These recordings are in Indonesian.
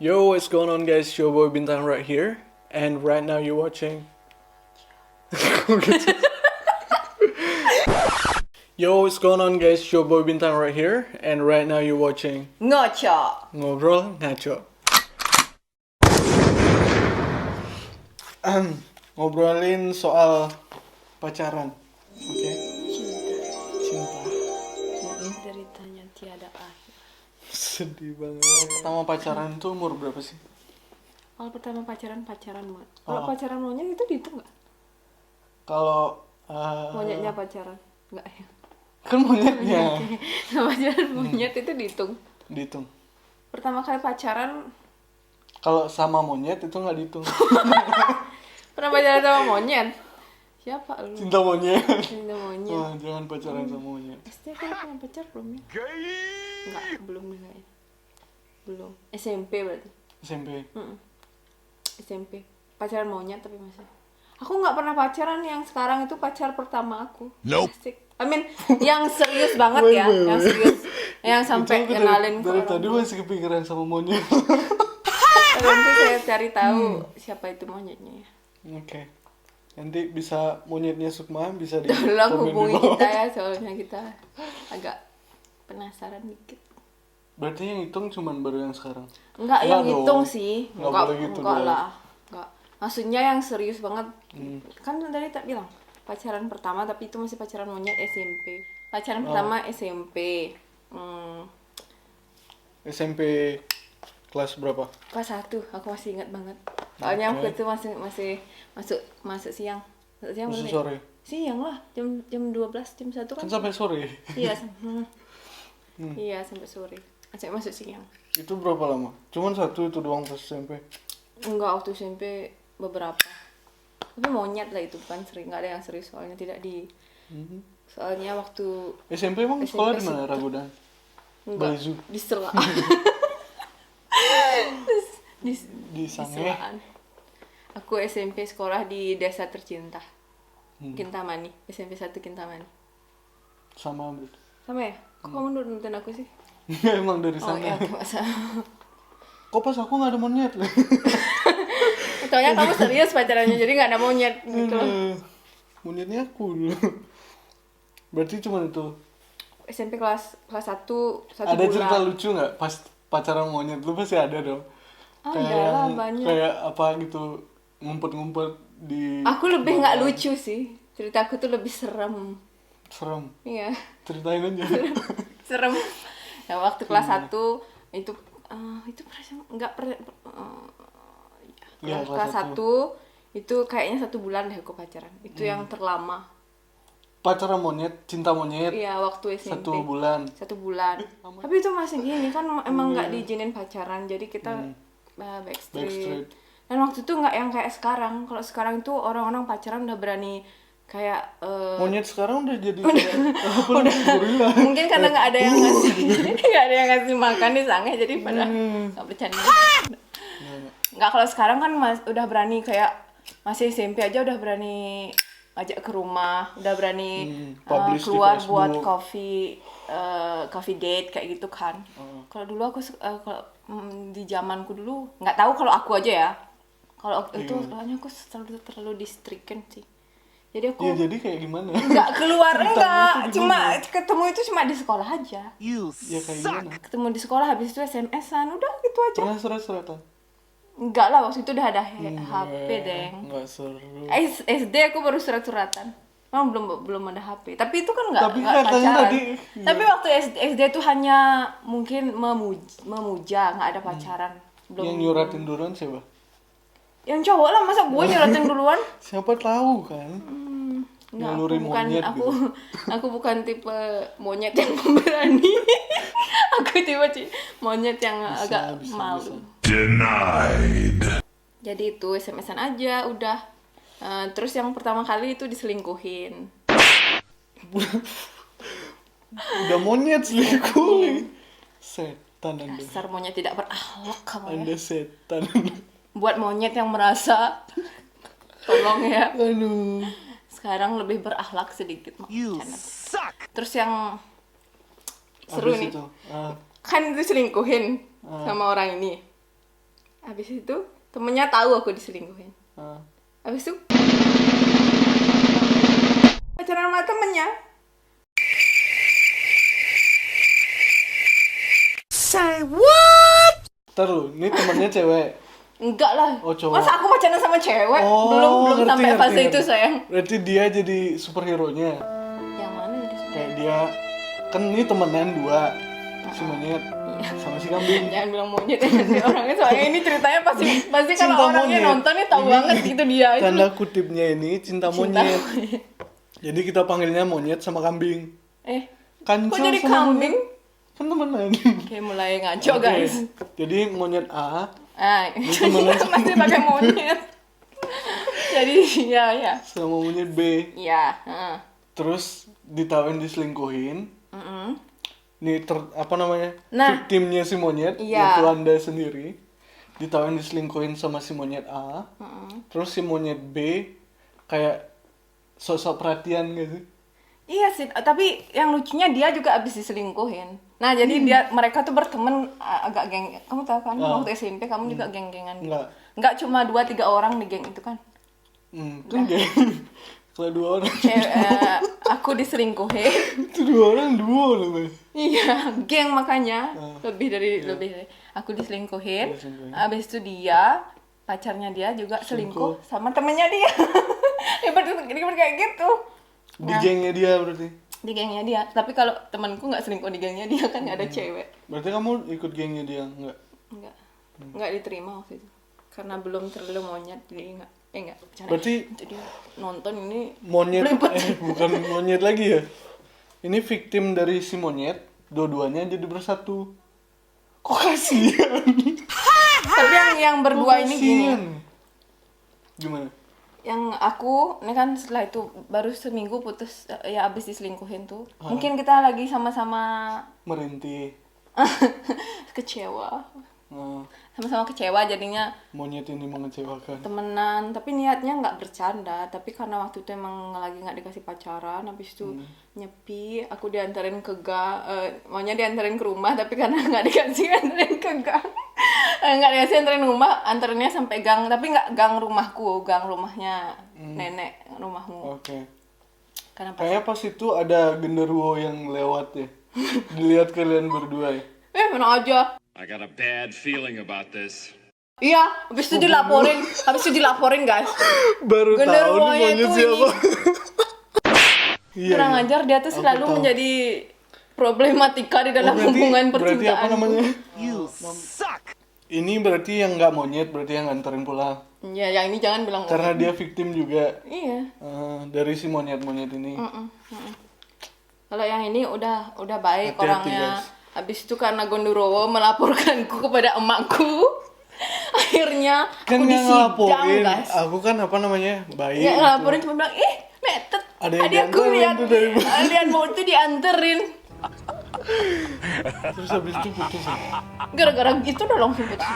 Yo, what's going on guys? Your boy Bintang right here. And right now you're watching... Yo, what's going on guys? Your boy Bintang right here. And right now you're watching... Ngaco. Ngobrol Ngaco. Ngobrolin soal pacaran. Oke? Cinta. Deritanya tiada akhir. Sedih banget. Pertama pacaran tuh umur berapa sih? Kalau pertama pacaran banget. Kalau pacaran monyet itu dihitung nggak? Kalau Monyetnya pacaran nggak ya? kan monyetnya Pacaran monyet itu dihitung. dihitung. Pertama kali pacaran Kalau sama monyet itu nggak dihitung. pernah pacaran sama monyet? Siapa lu? Cinta monyet. Cinta monyet. Wah, jangan pacaran sama monyet. SD kan pernah pacar belum ya? Enggak, belum nih. Belum. SMP berarti. SMP. SMP. Pacaran monyet tapi masih. Aku nggak pernah pacaran yang sekarang itu pacar pertama aku. Nope. Asik. I mean, yang serius banget ya, yang serius, yang sampai Itu kenalin ke dari orang. tadi masih kepikiran sama monyet. Nanti saya cari tahu siapa itu monyetnya ya. Oke. Nanti bisa monyetnya Sukma bisa di Tolong komen hubungi di bawah. kita ya, soalnya kita agak penasaran dikit. Berarti yang hitung cuman baru yang sekarang. Enggak, yang dong. hitung sih. Nggak boleh gitu enggak dong. lah. Enggak. Maksudnya yang serius banget. Kan tadi tak bilang pacaran pertama tapi itu masih pacaran monyet SMP. Pacaran pertama SMP. SMP kelas berapa? Kelas 1, aku masih ingat banget. Soalnya aku itu masih masuk siang. Masuk siang Masih berapa ya? sore. Siang lah, jam 12, jam 1 kan. Kan sampai sore. Iya, iya sampai sore. Masuk siang. Itu berapa lama? Cuman satu itu doang pas SMP. Enggak, waktu SMP beberapa. Tapi monyet lah itu, bukan sering, nggak ada yang serius soalnya tidak di. Soalnya waktu SMP emang SMP sekolah di mana? sih. Ragunan. enggak Balizu. di Sela. Di Sange. Selaan. Aku SMP sekolah di Desa Tercinta. Kintamani, SMP 1 Kintamani. Sama berarti. Sama ya? Kok kamu nurutin aku sih? Emang dari Oh sana. iya, masa. Kok pas aku nggak ada monyet? Soalnya kamu serius pacarannya, jadi nggak ada monyet gitu loh. Monyetnya aku dulu. Berarti cuma itu. SMP kelas 1 Ada bulan. cerita lucu nggak pas pacaran monyet? Lu pasti ada dong. Ada lah, banyak. Kayak apa gitu, ngumpet-ngumpet di. Aku lebih nggak lucu sih. Ceritaku tuh lebih serem. Serem. Iya, Ceritain aja. serem. Ya, waktu kelas 1 itu perasaan nggak Iya, kelas 1 itu kayaknya 1 bulan deh aku pacaran. Itu yang terlama. Pacaran monyet, cinta monyet. Iya, waktu SMP. 1 bulan. 1 bulan. Tapi itu masih gini kan, emang nggak diizinin pacaran, jadi kita backstreet. Dan waktu itu nggak yang kayak sekarang. Kalau sekarang itu orang-orang pacaran udah berani kayak Monyet sekarang udah jadi gorila. mungkin karena nggak ada yang ngasih ngasih makan di Sange, jadi pada nggak bercanda. Nggak, kalau sekarang kan udah berani kayak masih SMP aja udah berani ajak ke rumah, udah berani Publish di keluar Facebook. buat coffee date kayak gitu kan. Kalau dulu aku di zamanku dulu nggak tahu, kalau aku aja ya. Kalau itu soalnya aku terlalu distrikin sih. Jadi aku Iya, jadi kayak gimana? nggak keluar, enggak, cuma ketemu itu cuma di sekolah aja. Ya kayak gimana? Ketemu di sekolah, habis itu SMS-an, udah gitu aja. Pernah surat-suratan? Enggak lah, waktu itu udah ada HP deng. Enggak seru. SD aku baru surat-suratan. Memang belum ada HP. Tapi itu kan enggak Tapi katanya pacaran. tadi, Tapi waktu SD itu hanya mungkin memuja, enggak ada pacaran. Yang nyuratin duluan siapa? Yang cowok lah, masa gue nyuratin duluan? Siapa tahu kan? Enggak, Nyalurin monyet aku bukan tipe monyet yang pemberani. Aku tipe monyet yang agak malu. Denied. Jadi itu SMS-an aja udah. Terus yang pertama kali itu diselingkuhin. Udah monyet selingkuh. Setan Anda. Dasar monyet tidak berakhlak kamu ya. Anda setan. Buat monyet yang merasa tolong ya. Aduh. Sekarang lebih berakhlak sedikit. You Bercanda. suck. Terus yang seru Habis nih. itu, Kan diselingkuhin sama orang ini. Habis itu temennya tahu aku diselingkuhin. Habis itu pacaran sama temennya. Say what? Ntar lu, ini temennya cewek. Enggak lah. Oh, cowok. Masa aku pacaran sama cewek? Oh, belum ngerti, sampai ngerti, fase ngerti. itu sayang. Berarti dia jadi superhero-nya. Yang mana di sini? Kayak dia kan ini temenan dua, si monyet sama si kambing. Jangan bilang monyet ya nanti orangnya, soalnya ini ceritanya pasti Cinta kalau orangnya monyet. nonton nih tahu Ini banget gitu dia itu. Tanda kutipnya ini cinta monyet. Jadi kita panggilnya monyet sama kambing. Kok Kancil jadi sama kambing? monyet. Kan temenan. Kayak mulai ngaco Oke. guys. Jadi monyet A Ini temenan masih pakai monyet. Jadi ya. sama monyet B. Iya, Terus ditawain diselingkuhin. Nih apa namanya? Nah. Victimnya si monyet, Iya. yaitu Anda sendiri. Ditawain diselingkuhin sama si monyet A. Terus si monyet B kayak sosok perhatian gitu. Iya sih, tapi yang lucunya dia juga abis diselingkuhin. Nah, jadi mereka tuh berteman agak geng. Kamu tahu kan, waktu SMP kamu juga geng-gengan. Enggak cuma 2-3 orang di geng itu kan. Itu geng. Kalau 2 orang. Aku diselingkuhin. Itu 2 orang duo loh, Mas. Iya, geng makanya. Lebih dari aku diselingkuhin. Abis itu dia pacarnya dia juga selingkuh sama temennya dia. Ya berarti kayak gitu. Di gengnya dia berarti. Di gengnya dia. Tapi kalau temanku nggak selingkuh di gengnya dia kan nggak ada cewek. Berarti kamu ikut gengnya dia enggak? Nggak diterima waktu itu. Karena belum terlalu monyet jadi nggak. Berarti jadi nonton ini monyet belibet. bukan monyet lagi ya. Ini victim dari si monyet, dua-duanya jadi bersatu. Kok kasihan? Tapi yang berdua ini gini. Gimana? Yang aku ini kan setelah itu baru seminggu putus ya abis diselingkuhin tuh. Mungkin kita lagi sama-sama Merintih. kecewa. Nah, Sama-sama kecewa jadinya monyet ini mengecewakan. temenan, tapi niatnya nggak bercanda, tapi karena waktu itu emang lagi nggak dikasih pacaran, habis itu nyepi, aku diantarin ke gang, maunya diantarin ke rumah, tapi karena nggak dikasih antarin ke gang, nggak dikasih antarin rumah, antarinnya sampai gang, tapi nggak gang rumahku, gang rumahnya nenek rumahmu. Oke. Karena pas, Kayak pas itu ada genderuwo yang lewat ya. Dilihat kalian berdua ya. mana aja. I got a bad feeling about this. Iya, habis itu dilaporin guys. Baru tahu Genderuwonya nih monyet itu siapa. Iya. Kurang ajar, dia tuh selalu tahu. menjadi problematika di dalam hubungan berarti apa percintaan. namanya? You suck. Ini berarti yang nggak monyet, berarti yang nganterin pulang. Ya, yang ini jangan bilang. Karena dia victim juga. Iya. Dari si monyet-monyet ini. Kalau yang ini udah baik Hati-hati, orangnya. guys. Habis itu karena Gondorowo melaporkanku kepada emakku. Akhirnya Kan aku yang disidang, ngelaporin, guys. aku kan apa namanya, baik. Ya gitu. ngelaporin cuma bilang, metet. Ada yang Adikku dianterin tuh dari mana?" lihat mau itu dianterin. Terus habis itu putus ya? Gara-gara itu udah langsung putus.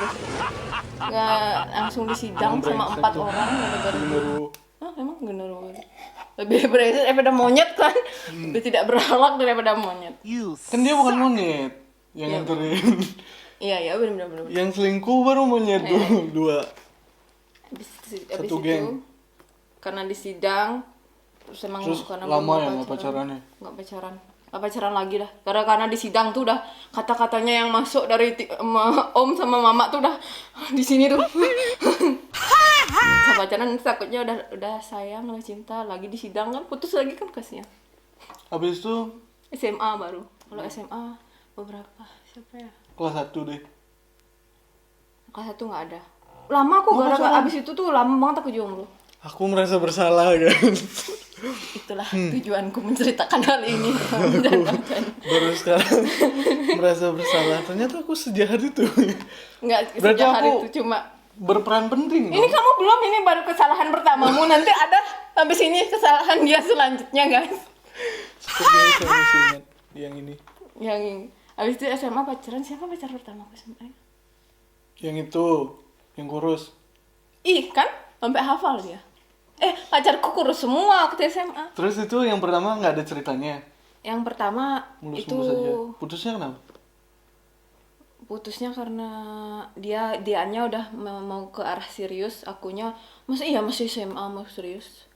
Nggak langsung disidang Emang sama brengsek 4 tuh. orang gara-gara Genderuwo. emang Gondorowo. Lebih brengsek daripada monyet kan. Lebih tidak berakhlak daripada monyet. Kan dia bukan monyet yang nganterin. Iya, benar. Yang selingkuh baru monyet tuh, 2. Habis Satu itu geng. karena disidang terus emang Terus karena lama belum ya nggak pacarannya? Nggak pacaran lagi dah. Karena disidang tuh udah kata-katanya yang masuk dari om sama mama tuh udah di sini tuh. Sama pacaran takutnya udah sayang, udah cinta, lagi disidang kan putus lagi kan kasihan. Habis itu SMA baru. Kalau SMA beberapa siapa ya? kelas 1 deh. Kelas 1 nggak ada. Lama kok gara-gara abis itu tuh lama banget aku jomblo. Aku merasa bersalah kan. Itulah tujuanku menceritakan hal ini. Baru sekarang merasa bersalah. Ternyata aku sejahat itu. Enggak Berarti sejak hari aku itu cuma berperan penting. ini kamu belum, ini baru kesalahan pertamamu, nanti ada habis ini kesalahan dia selanjutnya guys. Sepertinya saya masih ingat yang ini. Yang habis itu SMA pacaran, siapa pacar pertama aku sebenarnya? Yang itu, yang kurus. Ih kan sampai hafal dia. Pacarku kurus semua waktu SMA. Terus itu yang pertama nggak ada ceritanya. Yang pertama Mulus-mulus itu aja. Putusnya kenapa? Putusnya karena dianya udah mau ke arah serius, akunya masih SMA mau serius.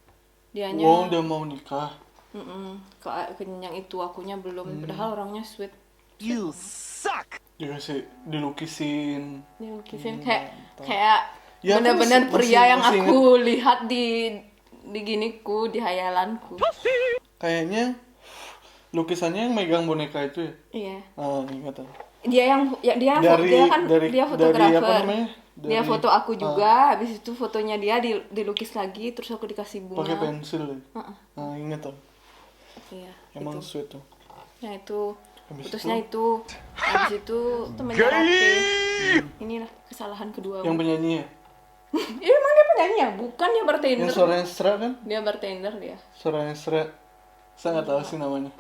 Dianya Oh, udah mau nikah. ke yang itu, akunya belum. Padahal orangnya sweet. You suck. Dikasih dilukisin. Dilukisin kayak Ya, aku benar-benar masih pria yang ingat. aku lihat di giniku, di hayalanku. Kayaknya lukisannya yang megang boneka itu ya. Iya. Ah, ingat aku. Dia Dari fotografer. apa namanya? Dia Dari- foto aku juga, habis itu fotonya dia dilukis lagi, terus aku dikasih bunga. pakai pensil ya. Ingat tuh. Iya. Emang itu. sweet tuh. Nah itu Habis putusnya itu. Habis itu temennya Rate. Inilah kesalahan kedua. Yang penyanyi ya? Iya, emang dia penyanyi ya? Bukan, dia bartender. Yang suaranya serak kan? Dia bartender dia. Suaranya serak. Saya nggak tahu sih namanya.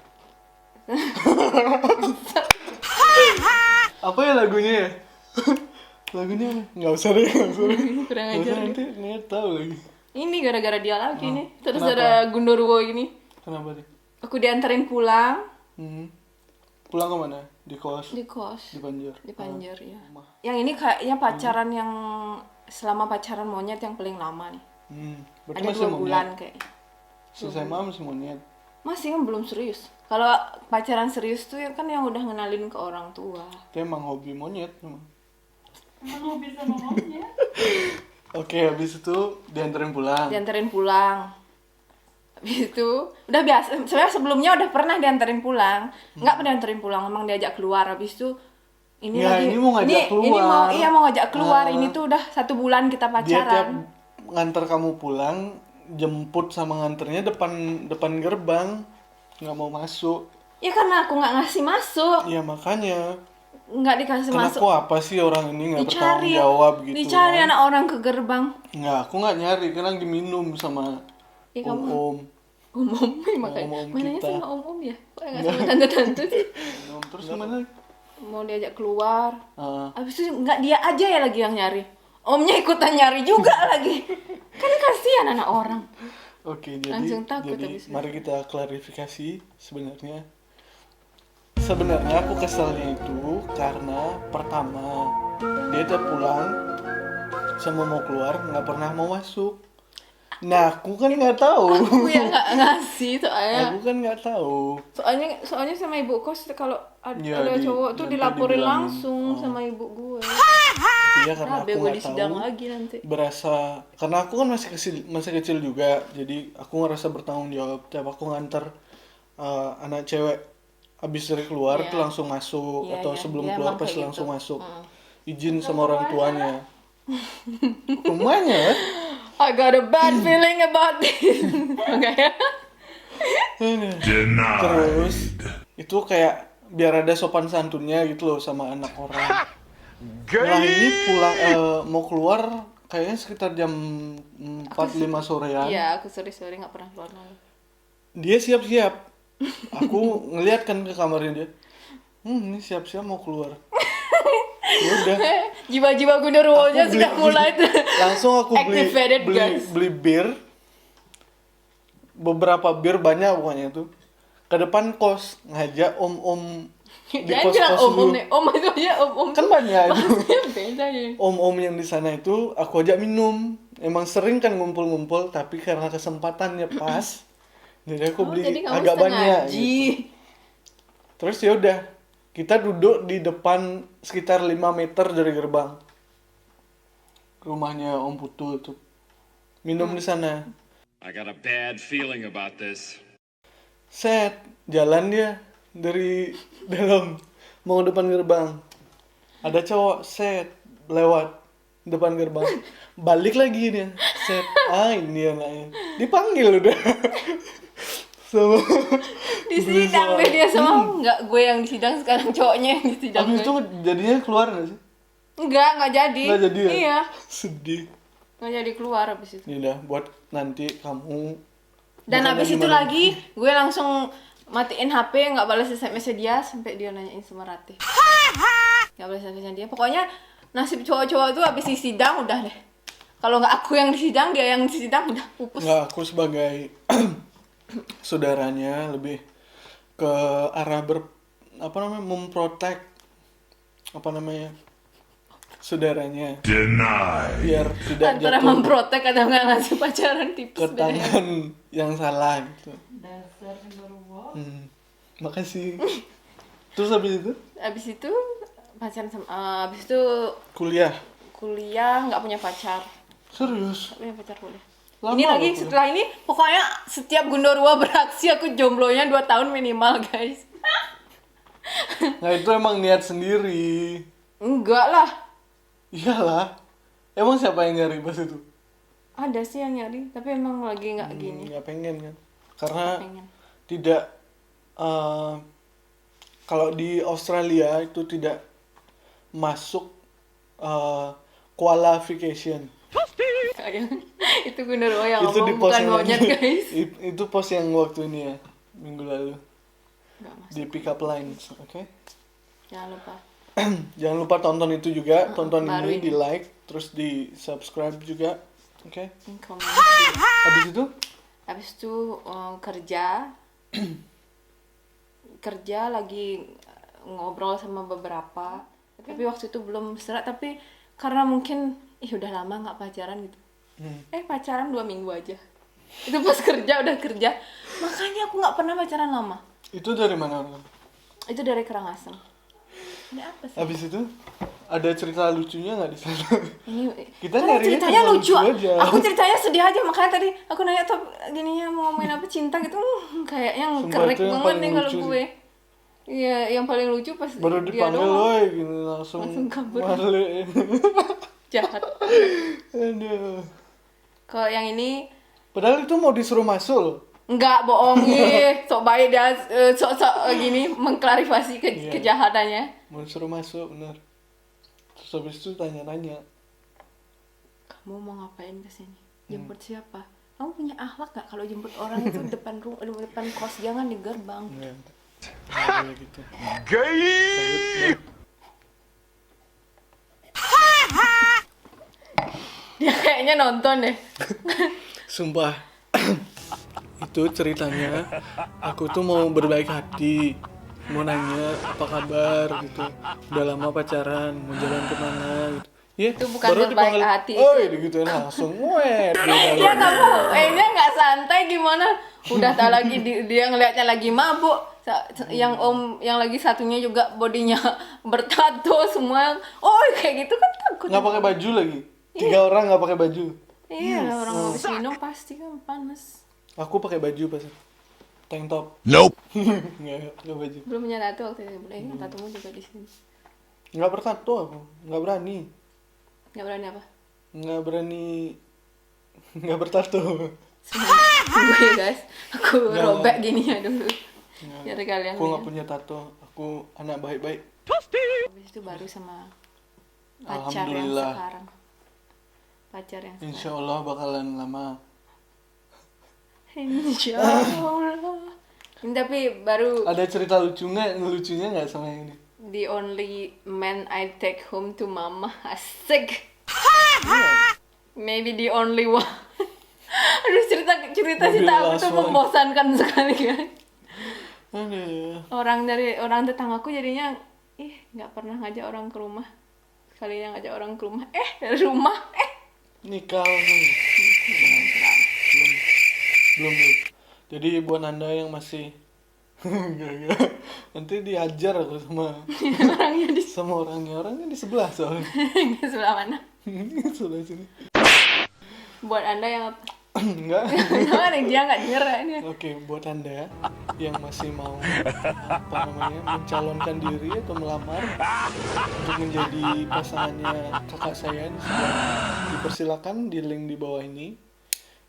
Apa ya lagunya ya? Lagunya apa? Nggak usah deh, nggak usah deh. Kurang Nggak ajar. usah, nanti nggak tahu lagi. Ini gara-gara dia lagi nih. Terus Kenapa? ada Gundurwo ini. Kenapa deh? Aku dianterin pulang Pulang kemana? Di kos? di kos. Di Banjar? Di Banjar ya. rumah. Yang ini kayaknya pacaran yang selama pacaran monyet yang paling lama nih. Berarti Ada masih 2 bulan monyet? kayaknya. SMA masih monyet? Masih kan belum serius. Kalau pacaran serius tuh kan yang udah ngenalin ke orang tua. Dia emang hobi monyet memang. Emang hobi sama monyet? Oke, habis itu dianterin pulang. Dianterin pulang. Habis itu udah biasa. Sebenarnya sebelumnya udah pernah dianterin pulang. Nggak pernah dianterin pulang, emang diajak keluar. Habis itu ini Ya, lagi ini mau ngajak ini keluar. mau ngajak keluar. Ah. Ini tuh udah 1 bulan kita Dia tiap pacaran. nganter kamu pulang, jemput sama nganternya depan gerbang, nggak mau masuk. Ya karena aku nggak ngasih masuk, Ya makanya, nggak dikasih masuk. kenapa apa sih orang ini nggak bertanggung Dicari, jawab gitu? dicari kan? anak orang ke gerbang. Nggak, aku nggak nyari, karena lagi minum sama Ya kamu om-om. om-om makanya. Om-om Mananya kita. sama om-om ya? Kok nggak sama tante-tante sih? Minum terus gimana? Mau diajak keluar. Ah, Abis itu nggak dia aja ya lagi yang nyari. Omnya ikutan nyari juga lagi. Kan kasihan anak orang. Oke, jadi Langsung takut jadi habis itu. mari kita klarifikasi sebenarnya. Sebenarnya aku keselnya itu karena pertama dia tiap pulang sama mau keluar nggak pernah mau masuk. Nah, aku kan nggak tahu. Aku yang nggak ngasih soalnya. Aku kan nggak tahu. Soalnya sama ibu kos kalau Ya, ada cowok tuh nanti dilaporin dibilangin. langsung sama ibu gue. Iya, karena Nah, aku gue nggak disidang tahu. lagi nanti. Berasa karena aku kan masih kecil juga, jadi aku ngerasa bertanggung jawab. Tiap aku nganter anak cewek habis dari keluar Iya. tuh langsung masuk, Iya, atau iya. sebelum Iya, keluar emang pasti kayak langsung gitu. masuk. Izin sama orang tuanya. Rumahnya kan? I got a bad feeling about this. Enggak ya? Terus itu kayak biar ada sopan santunnya gitu loh sama anak orang. Nah ini pulang mau keluar kayaknya sekitar jam 4-5 sorean. Iya, aku sorry nggak pernah keluar malam. Dia siap-siap. Aku ngeliat kan ke kamarnya dia. Ini siap-siap mau keluar. Ya udah. Jiwa-jiwa Gundurwo-nya Aku sudah beli- mulai Langsung aku activated, guys. beli bir. Beberapa bir banyak pokoknya itu. Ke depan kos ngajak om-om di Jangan bilang kos-kos om dulu. nih, om itu aja om Kan banyak itu. Maksudnya beda ya. Om-om yang di sana itu aku ajak minum. Emang sering kan ngumpul-ngumpul, tapi karena kesempatannya pas, jadi aku beli Jadi kamu agak banyak. sengaja. Gitu. Terus ya udah, kita duduk di depan sekitar 5 meter dari gerbang rumahnya Om Putu tuh. Minum di sana. I got a bad feeling about this. Set, jalan dia dari dalam mau depan gerbang. Ada cowok set lewat depan gerbang. Balik lagi dia. Set. Ini anaknya. Dipanggil udah. Sama Disidang deh dia sama enggak gue yang disidang sekarang cowoknya yang disidang. Habis itu gue. jadinya keluar gak sih? Enggak jadi. Nggak jadi ya? Iya. Sedih. Enggak jadi keluar habis itu. Ini udah buat nanti kamu. Dan Bukannya habis itu gimana? lagi gue langsung matiin HP, nggak balas SMS dia sampai dia nanyain sama Ratih. Nggak balas SMS dia. Pokoknya nasib cowok-cowok itu habis disidang udah deh. Kalau nggak aku yang disidang, dia yang disidang udah pupus. Nggak, aku sebagai saudaranya lebih ke arah memprotek apa namanya, saudaranya, Denied. biar tidak Antara jatuh memprotek atau nggak ngasih pacaran ke tips bedanya. tangan yang salah gitu. Dasar genderuwo. Makasih. Terus habis itu Abis itu pacaran sama abis itu kuliah. kuliah nggak punya pacar. Serius? Nggak punya pacar kuliah. Lama Ini lagi loh, setelah ini pokoknya setiap Gundorwa beraksi aku jomblonya 2 tahun minimal guys. Nah itu emang niat sendiri. Enggak lah. Iyalah. Emang siapa yang nyari pas itu? Ada sih yang nyari tapi emang lagi nggak gini. Nggak pengen kan? Karena Pengen. tidak kalau di Australia itu tidak masuk qualification. Kayak itu Gundorwa yang Itu di ngomong post bukan yang monyet guys. itu post yang waktu ini ya, minggu lalu Nggak masuk. di pick up lines, oke? Jangan lupa. Jangan lupa tonton itu juga, tonton baru ini, ini. di like, terus di subscribe juga, oke? Komen. Habis itu Habis itu kerja lagi ngobrol sama beberapa tapi waktu itu belum serak tapi karena mungkin udah lama nggak pacaran gitu pacaran 2 minggu aja itu pas kerja udah kerja makanya aku nggak pernah pacaran lama itu dari mana? itu dari Karangasem. Ini apa sih Habis itu ada cerita lucunya nggak di sana? ini Kita karena nyarinya ceritanya cerita lucu lucu aja. aku ceritanya sedih aja makanya tadi aku nanya top gininya mau ngomongin apa cinta gitu kayaknya Sumpah, kerek itu yang banget paling nih kalau lucu sih. gue. Iya, yang paling lucu pas Baru dia dipanggil doang loh gini langsung kabur. balik. jahat. Aduh. Kalau yang ini Padahal itu mau disuruh masuk. enggak bohong sok baik dia sok gini mengklarifikasi Iya. kejahatannya. Mau disuruh masuk, bener. Terus habis itu tanya-tanya. Kamu mau ngapain kesini? Jemput siapa? Kamu punya akhlak gak kalau jemput orang itu depan kos, jangan di gerbang. Nggak boleh gitu. Gay! Dia kayaknya nonton deh. Sumpah. Itu ceritanya aku tuh mau berbaik hati, mau nanya apa kabar gitu, udah lama pacaran, mau jalan kemana gitu. Ya, Itu bukan berbaik hati, Oh, digituin langsung, wet. Ya kamu, ini nggak santai gimana? Udah tak lagi dia ngelihatnya lagi mabuk. Yang lagi satunya juga bodinya bertato semua. Oh kayak gitu kan takut. Nggak pakai baju lagi. 3 orang nggak pakai baju. Iya orang habis minum pasti kan panas. Aku pakai baju pas itu. Tank top. Nope. Nggak pakai baju. Belum punya tato waktu itu. Tatomu juga di sini. Nggak bertato aku, nggak berani. Nggak berani apa? Nggak berani. Nggak bertato. Gue guys, aku Nggak. robek gini ya dulu. Nggak. Biar kalian Aku nggak lihat. punya tato. Aku anak baik-baik. Habis itu baru sama pacar yang Alhamdulillah. sekarang. Pacar yang sekarang. Insya Allah bakalan lama. Insya Allah. Ini tapi baru Ada cerita lucunya nggak sama yang ini? the only man I take home to mama. Asik. Maybe the only one. Aduh cerita Maybe aku last tuh one. membosankan sekali kan. Aduh. Orang tetanggaku jadinya nggak pernah ngajak orang ke rumah. Sekalinya ngajak orang ke rumah. Dari rumah. Nikah. Belum. Jadi buat Anda yang masih Enggak. Nanti diajar aku Orangnya di sama orangnya di sebelah soalnya. sebelah mana? Sebelah sini. Buat Anda yang Enggak. Jangan dia nggak denger ini. Oke, buat Anda yang masih mau mencalonkan diri atau melamar untuk menjadi pasangannya kakak saya di sebelah, dipersilakan di link di bawah ini.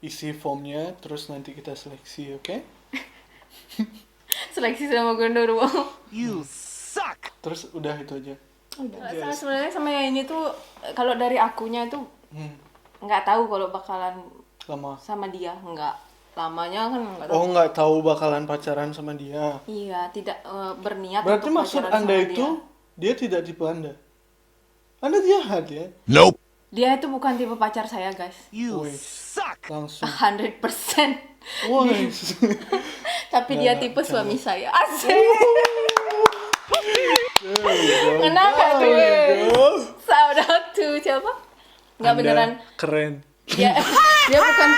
Isi formnya, terus nanti kita seleksi, oke? Seleksi sama Gondorwo. You suck! Terus udah itu aja. Sebenarnya sama yang ini tuh kalau dari akunya tuh nggak tahu kalau bakalan Lama. sama dia, nggak lamanya kan nggak tahu. Oh, nggak tahu bakalan pacaran sama dia. Iya, tidak berniat Berarti untuk maksud pacaran Anda sama itu dia tidak tipe Anda? Anda jahat ya? Nope. Dia itu bukan tipe pacar saya, guys. You Wih. suck! Langsung. 100%. Woi. Tapi dia Nggak, tipe jangan. suami saya. Asik. Kenapa There tuh? you go. Shout out to siapa? Nggak Anda beneran. keren. Dia bukan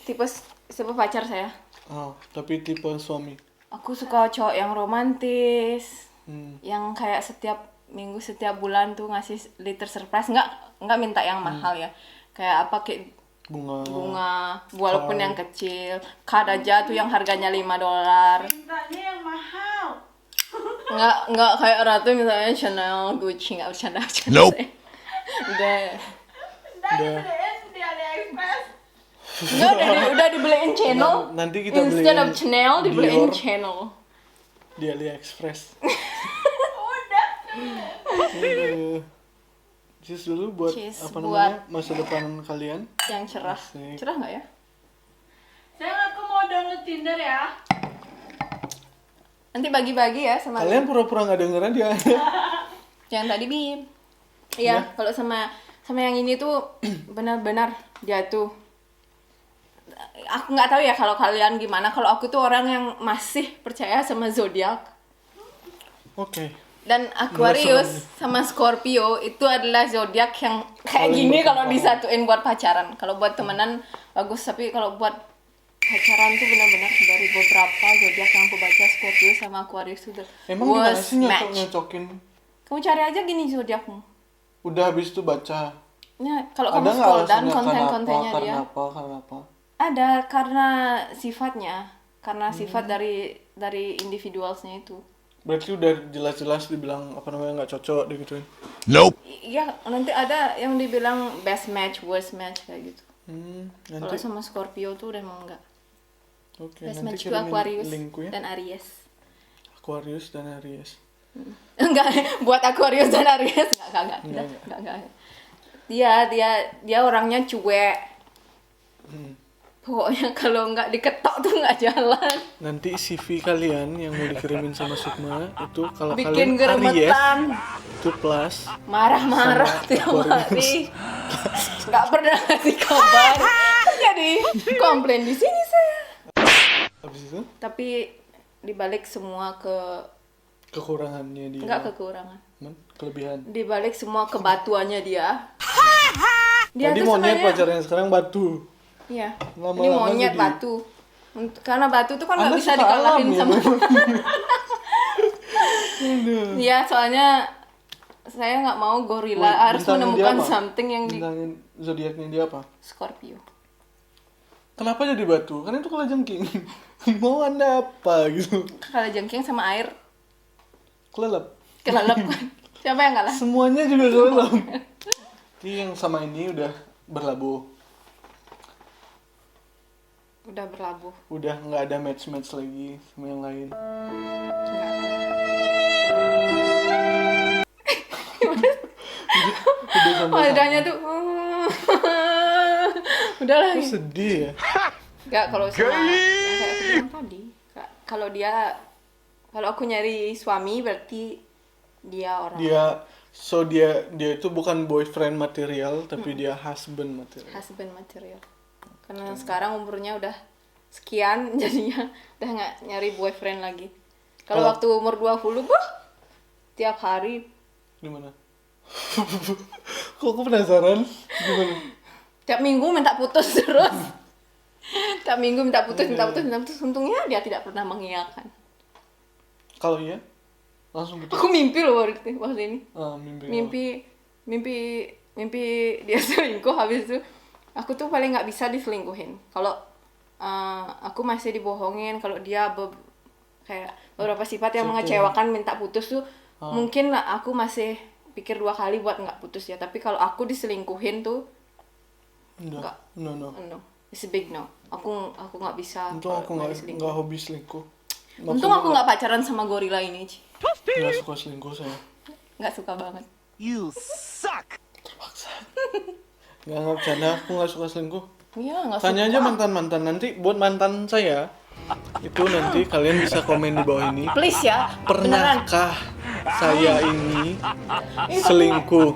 tipe siapa pacar saya. Oh, tapi tipe suami. Aku suka cowok yang romantis, Hmm. yang kayak setiap minggu, setiap bulan tuh ngasih little surprise. Nggak minta yang mahal ya. Kayak apa kayak bunga, walaupun yang kecil. Card aja tuh yang harganya $5. Mintanya yang mahal. Nggak kayak Ratu misalnya Chanel, Gucci, nggak bercanda. Nope. Udah. Udah. Dibeliin di AliExpress. Enggak, udah dibeliin channel. Nanti kita Instead beliin of Chanel, dibeliin Dior. channel. Di AliExpress. Udah. Cheers dulu buat Cheers apa buat- namanya masa depan kalian. Yang cerah. Asik. Cerah nggak ya? Sayang, aku mau download Tinder ya. Nanti bagi-bagi ya sama Kalian pura-pura nggak denger aja. yang tadi Bim. Iya, kalau sama yang ini tuh benar-benar dia tuh aku nggak tahu ya kalau kalian gimana. Kalau aku tuh orang yang masih percaya sama zodiak. Oke. Dan Aquarius sama Scorpio itu adalah zodiak yang kayak Paling gini kalau berkembang. disatuin buat pacaran. Kalau buat temenan bagus, tapi kalau buat pacaran tuh benar-benar dari beberapa zodiak yang aku baca, Scorpio sama Aquarius itu Emang gimana was sih match. nyocokin? Kamu cari aja gini zodiakmu. Udah habis itu baca. Ya, kalau Ada kamu nggak scroll down alasannya konten-kontennya karena dia. apa? Karena apa? Ada karena sifatnya, karena sifat dari individualsnya itu. Berarti udah jelas-jelas dibilang apa namanya nggak cocok digituin. Nope. Iya, nanti ada yang dibilang best match, worst match kayak gitu. Kalau Nanti sama Scorpio tuh udah mau enggak. oke, Best nanti match tuh kirimin Aquarius linkku ya. dan Aries. Aquarius dan Aries. Enggak, buat Aquarius dan Aries enggak. Dia orangnya cuek. Pokoknya kalau nggak diketok tuh nggak jalan. Nanti CV kalian yang mau dikirimin sama Sukma itu kalau Bikin kalian Aries geremetan. itu plus. Marah-marah Sama tiap Aquarius. hari. Nggak pernah ngasih kabar. Jadi komplain di sini saya. Habis itu Tapi dibalik semua kekurangannya dia. nggak kekurangan. Kelebihan. Dibalik semua kebatuannya dia. Dia Tadi tuh monyet sebenarnya- pacarnya, sekarang batu. Iya. Lama-lama Ini monyet jadi- batu. Karena batu tuh kan nggak Anda bisa suka dikalahin alam ya, sama. Aduh. Iya, soalnya saya nggak mau gorila Wait, harus bintangnya dia menemukan apa? something yang di Bintangin zodiaknya dia apa? Scorpio. Kenapa jadi batu? Kan itu kalajengking. Mau Anda apa gitu? Kalau jengking sama air Kelelep. kelelep. Siapa yang kalah? Semuanya juga kelelep. Jadi yang sama ini udah berlabuh. Udah berlabuh. Udah nggak ada match-match lagi sama yang lain. Udah sampai Wadahnya tuh udahlah. Kok sedih ya? Enggak, kalau sama yang kayak aku bilang tadi. Kalau kalau aku nyari suami berarti dia orang Dia itu bukan boyfriend material tapi dia husband material. husband material. Karena sekarang umurnya udah sekian jadinya udah nggak nyari boyfriend lagi. Kalau Kalau- waktu umur 20, tiap hari, Gimana? Kok aku penasaran? Gimana? tiap minggu minta putus terus. Tiap minggu minta putus. Untungnya dia tidak pernah mengiyakan. Kalau iya, langsung putus. Aku mimpi loh waktu ini. Ah, mimpi. Mimpi dia selingkuh. Habis itu aku tuh paling nggak bisa diselingkuhin. Kalau aku masih dibohongin, kalau dia kayak beberapa sifat yang mengecewakan minta putus tuh mungkin lah aku masih pikir 2 kali buat nggak putus ya. Tapi kalau aku diselingkuhin tuh Enggak. No. no, it's a big no. Aku nggak bisa. Untung kalau aku diselingkuhin. nggak hobi selingkuh. Untung aku nggak pacaran sama gorila ini, Ci. Nggak suka selingkuh saya. Nggak suka banget. You suck. Nggak bercanda, aku nggak suka selingkuh. Iya, nggak suka. Tanya aja mantan nanti buat mantan saya. Itu nanti kalian bisa komen di bawah ini. Please ya, beneran. Pernahkah saya ini selingkuh?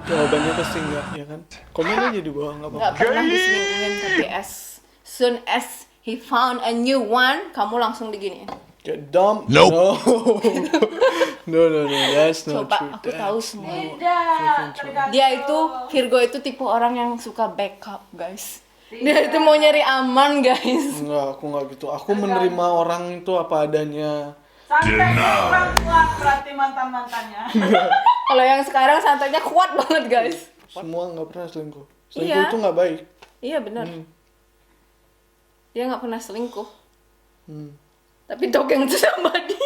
Jawabannya pasti enggak, ya kan? Komen aja di bawah, nggak Nggak apa-apa. pernah diselingkuhin, tapi as soon as he found a new one, kamu langsung diginiin. Get dumb? Nope. No. No, that's not Coba true. aku tahu semua. Tidak, tergantung. Dia itu Virgo itu tipe orang yang suka backup, guys. Dia itu mau nyari aman, guys. Enggak, aku nggak gitu. Aku menerima orang itu apa adanya. Santai orang tua berarti mantan-mantannya. Kalau yang sekarang santainya kuat banget, guys. Semua nggak pernah selingkuh. Selingkuh Iya. itu nggak baik. Iya benar. Dia nggak pernah selingkuh. Hmm. Tapi talking to somebody.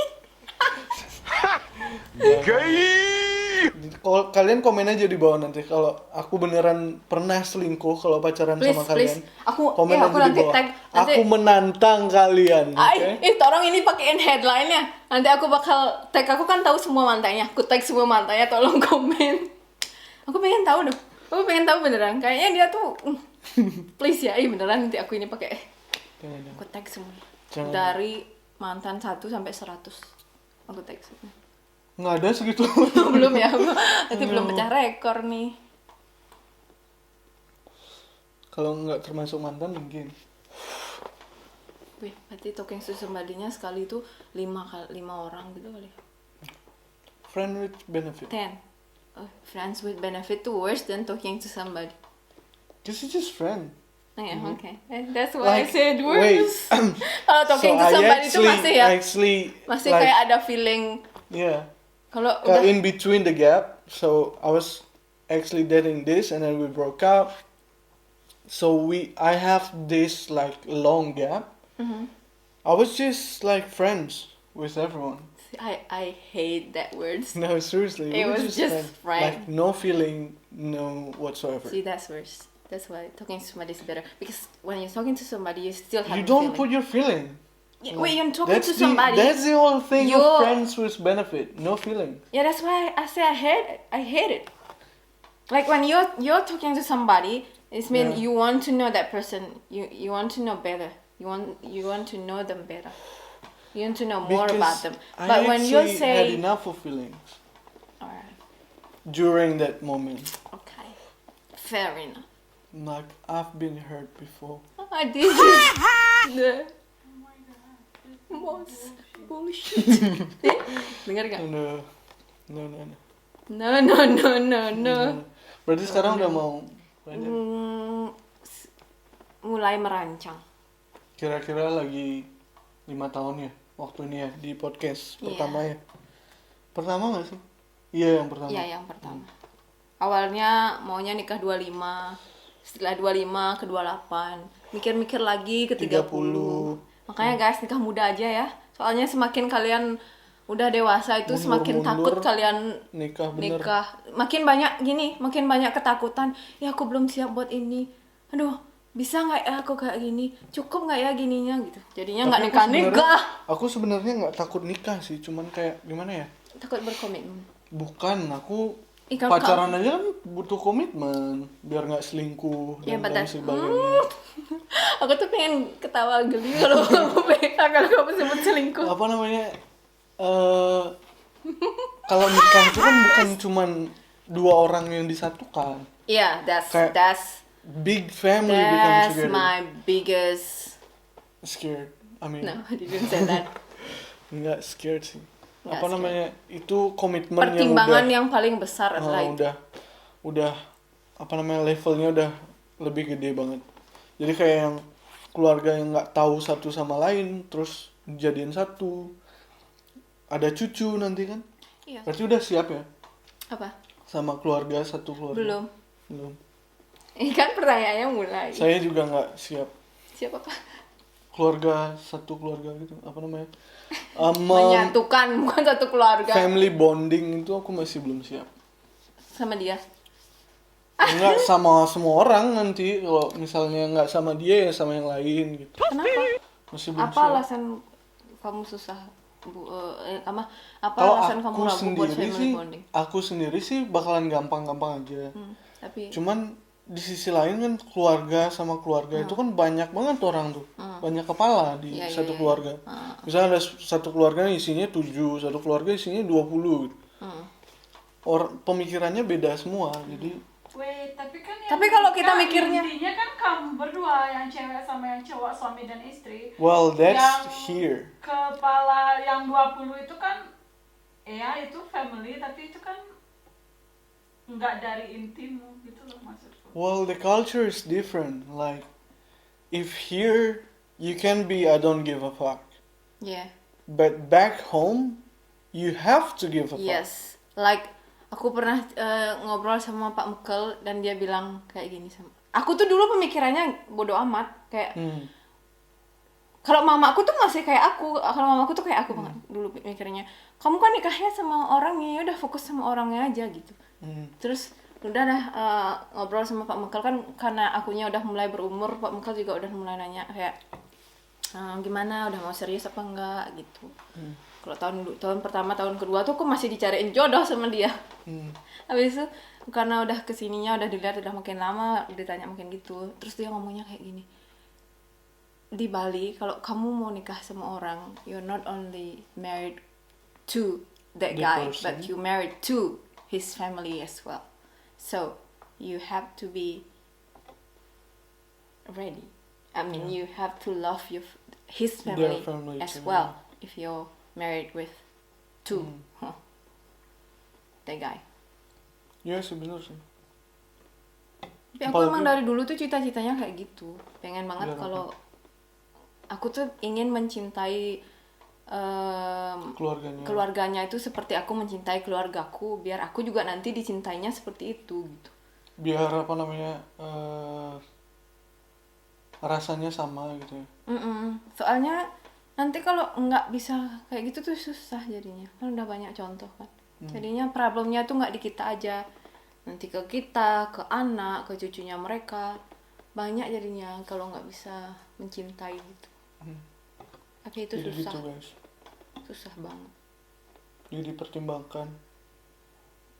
Kalau kalian komen aja di bawah nanti kalau aku beneran pernah selingkuh kalau pacaran Please, sama kalian. please. Aku komen aku aja di nanti bawah. tag nanti. Aku menantang kalian, oke? Ay, tolong ini pakein headline-nya. Nanti aku bakal tag, aku kan tahu semua mantannya. Aku tag semua mantannya, tolong komen. Aku pengen tahu dong. Aku pengen tahu beneran. Kayaknya dia tuh please ya, beneran nanti aku ini pakai. Jangan. Aku tag semua. Jangan. Dari mantan 1 sampai 100. Aku tag semua. Nggak ada segitu. Belum ya, nanti belum pecah rekor nih. Kalau nggak termasuk mantan mungkin. Wih, berarti talking to somebody-nya sekali itu 5 orang gitu kali. Friend with benefit. 10. Friends with benefit to worse than talking to somebody. This is just friend. Oh ya, oke. That's why I Like, said wait. worse. Kalau talking to I somebody itu masih like, kayak ada feeling. yeah. Kalau Kayak udah in between the gap. So I was actually dating this and then we broke up. So I have this like long gap. Mm-hmm. I was just like friends with everyone. I hate that words. No, seriously. It we were was just friend. Like no feeling, no whatsoever. See, that's worse. That's why talking to somebody is better. Because when you're talking to somebody, you still have You a don't feeling. put your feeling. Yeah, when you're talking to That's somebody, the whole thing you- of friends with benefit. No feeling. yeah, that's why I say I hate it. Like when you're talking to somebody, it means Yeah. you want to know that person. You want to know better. You want to know them better. You want to know more about them. I But when you actually had say, enough of feelings alright, during that moment. okay, fair enough. Like I've been hurt before. This is the most bullshit. Dengar gak? No. No. Berarti sekarang udah mau banyak. Mulai merancang. Kira-kira lagi 5 tahun ya waktu ini ya di podcast Iya. pertama ya. Pertama nggak sih? Iya yang pertama. Iya, yang pertama. Awalnya maunya nikah 25, setelah 25 ke 28, mikir-mikir lagi ke 30. 30. Makanya guys, nikah muda aja ya. Soalnya semakin kalian udah dewasa itu semakin Mundur-mundur, takut kalian nikah bener. nikah. Makin banyak ketakutan. Ya aku belum siap buat ini. Aduh, bisa nggak ya aku kayak gini? Cukup nggak ya gininya gitu. Jadinya nggak Tapi aku nikah. sebenarnya- Aku sebenarnya nggak takut nikah sih, cuman kayak gimana ya? Takut berkomitmen. Bukan, aku Ih, pacaran aja kan butuh komitmen biar nggak selingkuh Ya, dan lain betul. sebagainya. Aku tuh pengen ketawa geli kalau kamu sebut selingkuh. Apa namanya? Kalau nikah itu kan bukan cuman 2 orang yang disatukan. Iya, Kayak- that's Big family becomes together. my biggest. Scared. I mean, No, I didn't say that. nggak scared sih. Nggak Apa scared. namanya? Itu komitmen Pertimbangan yang yang paling besar adalah itu. udah apa namanya levelnya udah lebih gede banget. Jadi kayak yang keluarga yang nggak tahu satu sama lain terus jadian satu. Ada cucu nanti kan? Iya. Berarti udah siap ya Apa? sama keluarga satu keluarga? Belum. Belum. Ini kan pertanyaannya mulai. Saya juga nggak siap. Siapa apa? Keluarga satu keluarga gitu apa namanya? Menyatukan, bukan satu keluarga. Family bonding itu aku masih belum siap. Sama dia. Enggak sama semua orang nanti kalau misalnya nggak sama dia ya sama yang lain gitu. Kenapa? Masih belum Apa siap. alasan kamu susah? Apa Kalau alasan kamu aku ragu buat sendiri family sih, bonding? aku sendiri sih bakalan gampang-gampang aja. Tapi Cuman di sisi lain kan keluarga sama keluarga itu kan banyak banget orang tuh, banyak kepala di Iya, satu iya, keluarga. Misalnya ada satu keluarga isinya 7, satu keluarga isinya 20 gitu. Pemikirannya beda semua, jadi Wait, tapi kan yang Tapi kalau kita nikah mikirnya- intinya kan kamu berdua, yang cewek sama yang cowok, suami dan istri. well that's Yang here. Kepala yang 20 itu kan Ya itu family, tapi itu kan nggak dari intimu gitu loh maksudku. Well, the culture is different. Like, if here you can be I don't give a fuck, Yeah. but back home you have to give a fuck. Yes. Like aku pernah ngobrol sama Pak Mekel dan dia bilang kayak gini sama. Aku tuh dulu pemikirannya bodoh amat kayak kalau mamaku tuh masih kayak aku, kalau mamaku tuh kayak aku banget dulu mikirnya. Kamu kan nikahnya sama orangnya, ya udah fokus sama orangnya aja gitu. Terus udah ngobrol sama Pak Mekel kan karena akunya udah mulai berumur, Pak Mekel juga udah mulai nanya kayak gimana, udah mau serius apa enggak gitu. Kalau tahun pertama, tahun kedua tuh aku masih dicariin jodoh sama dia. Habis itu karena udah kesininya udah dilihat udah makin lama ditanya makin gitu. Terus dia ngomongnya kayak gini. Di Bali kalau kamu mau nikah sama orang, you're not only married to that The guy, person. but you married to his family as well. So you have to be ready. I mean, you have to love his family, family as too, well. If you're married with two, that guy. Ya sebenernya sih. Tapi aku Apalagi- emang dari dulu tuh cita-citanya kayak gitu. Pengen banget Biar apa? kalau aku tuh ingin mencintai Keluarganya. keluarganya itu seperti aku mencintai keluargaku, biar aku juga nanti dicintainya seperti itu gitu. Biar apa namanya rasanya sama gitu ya. Soalnya nanti kalau nggak bisa kayak gitu tuh susah jadinya. Kan udah banyak contoh kan. Jadinya problemnya tuh nggak di kita aja. Nanti ke kita, ke anak, ke cucunya mereka. Banyak jadinya kalau nggak bisa mencintai gitu. Tapi itu Jadi susah. gitu guys. Susah banget. Jadi dipertimbangkan.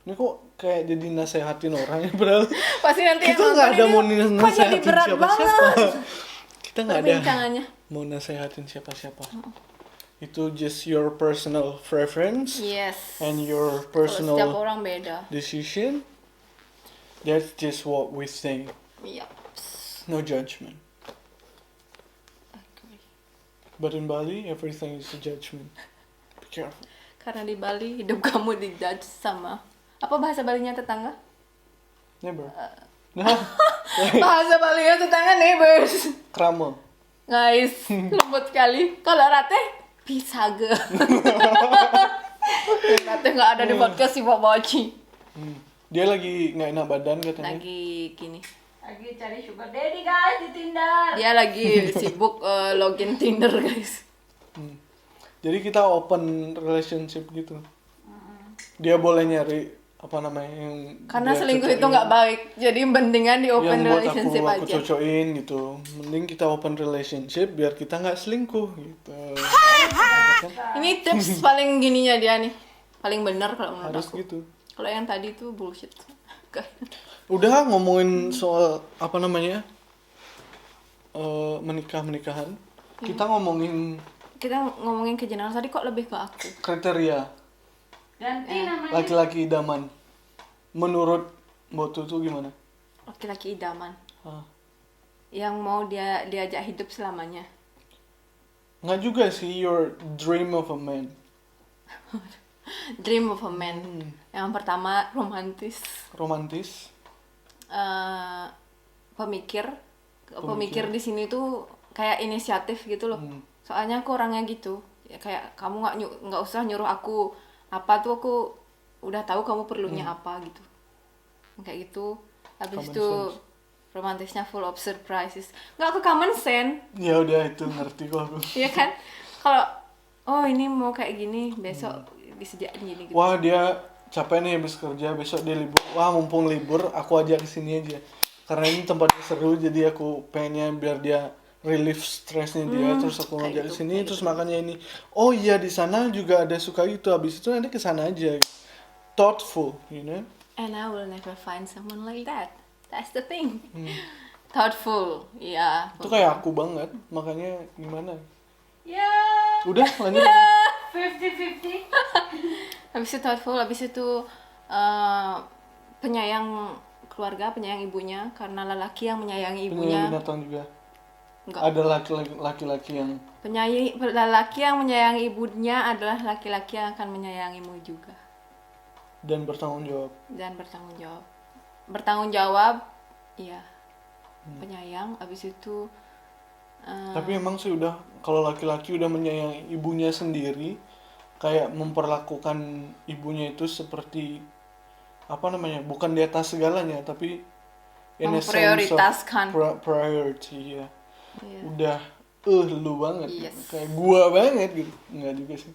Ini kok kayak jadi nasehatin orang ya padahal Pasti nanti kita yang nggak nonton ada ini, mau kok jadi nasehatin berat siapa-siapa. banget Kita nggak ada perbincangannya. mau nasehatin siapa-siapa. Itu just your personal preference Yes. and your Kalau setiap personal orang beda. decision. That's just what we think. Iya. No judgment. Agree. But in Bali, everything is a judgment. Be careful. Karena di Bali hidup kamu dijudge sama apa bahasa Balinya tetangga? Never. Nah, Bahasa Balinya tetangga neighbors. kramo. Guys, lembut sekali. Kalau Rate pisaga. Rate nggak ada di podcast si Boboci. Dia lagi nggak enak badan katanya. Lagi gini. Lagi cari sugar daddy guys di Tinder. Dia lagi sibuk login Tinder guys. Jadi kita open relationship gitu. Dia boleh nyari apa namanya yang Karena dia selingkuh itu cocokin. nggak baik. Jadi mendingan di open yang buat relationship aku aja. cocokin gitu. Mending kita open relationship biar kita nggak selingkuh gitu. Ini tips paling gininya dia nih. Paling benar kalau menurut Harus aku. gitu. Kalau yang tadi tuh bullshit. Udah ngomongin soal apa namanya menikah-menikahan. Kita ngomongin Kita ngomongin ke general tadi kok lebih ke aku. kriteria Ganti namanya. laki-laki idaman. Menurut Mbak Tutu gimana? Laki-laki idaman. Hah. Yang mau dia diajak hidup selamanya. Nggak juga sih your dream of a man. Dream of a man. Yang pertama romantis. Romantis. Pemikir. Pemikir di sini tuh kayak inisiatif gitu loh. Soalnya aku orangnya gitu. Ya, kayak kamu nggak usah nyuruh aku apa tuh, aku udah tahu kamu perlunya apa gitu. Kayak gitu. Habis Common itu sense. romantisnya full of surprises. Nggak ke common sense. Ya udah itu ngerti kok aku. Iya kan? Kalau oh ini mau kayak gini, besok disediain gini gitu. Wah dia capek nih habis kerja, besok dia libur. Wah mumpung libur, aku ajak ke sini aja. Karena ini tempatnya seru, jadi aku pengennya biar dia relief stresnya dia. Terus aku kayak ngajak gitu, ke sini, kayak terus makannya ini. Oh iya di sana juga ada suka itu. Habis itu nanti ke sana aja. Thoughtful, you know. And I will never find someone like that. That's the thing. Thoughtful, iya. Itu kayak aku banget, makanya gimana? Ya, Udah lanjut. 50-50. Habis itu thoughtful, habis itu penyayang keluarga, penyayang ibunya, karena lelaki yang menyayangi Penyayang ibunya. binatang juga. Enggak. Ada laki-laki yang Laki yang menyayangi ibunya adalah laki-laki yang akan menyayangimu juga dan bertanggung jawab. dan bertanggung jawab, iya. Penyayang, abis itu Tapi emang sih udah, kalau laki-laki udah menyayangi ibunya sendiri, kayak memperlakukan ibunya itu seperti apa namanya, bukan di atas segalanya, tapi in a sense of memprioritaskan. priority ya. Iya. Udah lu banget, Yes. kayak gua banget gitu. Enggak juga sih.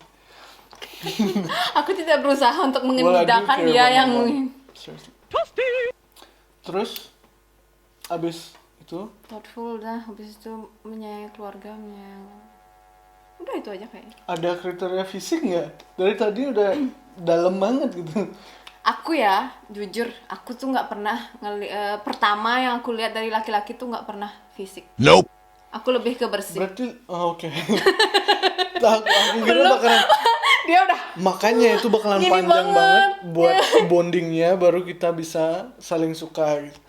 Aku tidak berusaha untuk Well, I do mengindahkan care dia about yang my mom. Seriously. Terus abis itu thoughtful dah, habis itu menyayangi keluarga, udah itu aja kayaknya. ada kriteria fisik nggak? Dari tadi udah dalam banget gitu. Aku ya, jujur, aku tuh nggak pernah pertama yang aku lihat dari laki-laki tuh nggak pernah fisik. Nope. Aku lebih ke bersih. Berarti oke. Aku kira bakalan, Dia udah makanya itu bakalan Gini panjang banget. banget buat bondingnya, baru kita bisa saling suka gitu.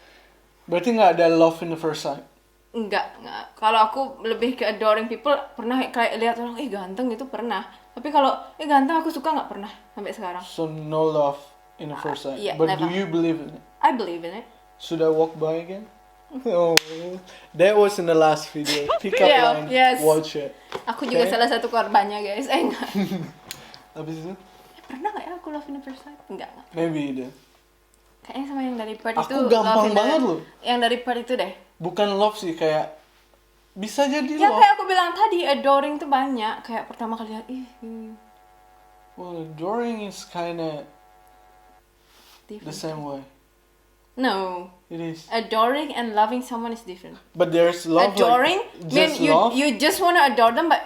Berarti nggak ada love in the first sight. enggak. Kalau aku lebih ke adoring people, pernah kayak lihat orang ganteng gitu pernah. Tapi kalau ganteng aku suka nggak pernah sampai sekarang. So no love in the first sight. yeah, But do never. you believe in it? I believe in it. Should I walk by again? Oh, that was in the last video. Pick up Yeah, line. yes. Watch it. Aku juga Okay. salah satu korbannya, guys. Enggak. Habis itu? Pernah nggak ya aku love in the first sight? Enggak. Maybe deh. Kayaknya sama yang dari part Aku itu. gampang love in the- banget loh. Yang dari part itu deh. Bukan love sih, kayak bisa jadi Ya love. kayak aku bilang tadi, adoring tuh banyak. Kayak pertama kali lihat, Well, adoring is kinda the different. same way. No, It is. adoring and loving someone is different. But there's love Adoring like means just love. you just want to adore them, but